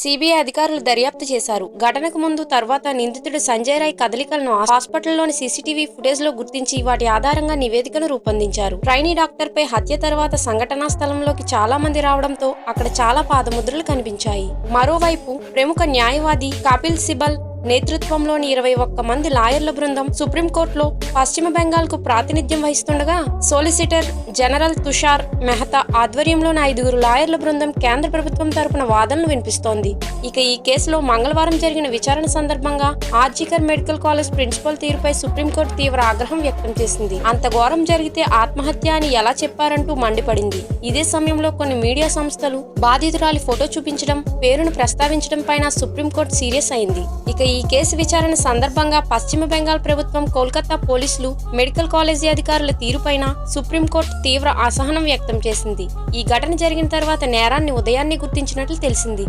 CBI అధికారులు దర్యాప్తు చేశారు. ఘటనకు ముందు, తర్వాత నిందితుడు సంజయ్ రాయ్ కదలికలను హాస్పిటల్లోని సీసీటీవీ ఫుటేజ్లో గుర్తించి వాటి ఆధారంగా నివేదికను రూపొందించారు. ట్రైనీ డాక్టర్పై హత్య తర్వాత సంఘటనా స్థలంలోకి చాలా మంది రావడంతో అక్కడ చాలా పాదముద్రలు కనిపించాయి. మరోవైపు ప్రముఖ న్యాయవాది కపిల్ సిబల్ నేతృత్వంలోని 21 మంది లాయర్ల బృందం సుప్రీంకోర్టులో పశ్చిమ బెంగాల్కు ప్రాతినిధ్యం వహిస్తుండగా, సోలిసిటర్ జనరల్ తుషార్ మెహతా ఆధ్వర్యంలోని 5 లాయర్ల బృందం కేంద్ర ప్రభుత్వం తరపున వాదనలు వినిపిస్తోంది. ఇక ఈ కేసులో మంగళవారం జరిగిన విచారణ సందర్భంగా ఆర్జికర్ మెడికల్ కాలేజ్ ప్రిన్సిపల్ తీరుపై సుప్రీంకోర్టు తీవ్ర ఆగ్రహం వ్యక్తం చేసింది. అంత ఘోరం జరిగితే ఆత్మహత్య అని ఎలా చెప్పారంటూ మండిపడింది. ఇదే సమయంలో కొన్ని మీడియా సంస్థలు బాధితురాలి ఫోటో చూపించడం, పేరును ప్రస్తావించడం పైన సుప్రీంకోర్టు సీరియస్ అయింది. ఇక ఈ కేసు విచారణ సందర్భంగా పశ్చిమ బెంగాల్ ప్రభుత్వం, కోల్కతా పోలీసులు, మెడికల్ కాలేజీ అధికారుల తీరుపైన సుప్రీంకోర్టు తీవ్ర అసహనం వ్యక్తం చేసింది. ఈ ఘటన జరిగిన తర్వాత నేరాన్ని ఉదయాన్నే గుర్తించినట్లు తెలిసింది.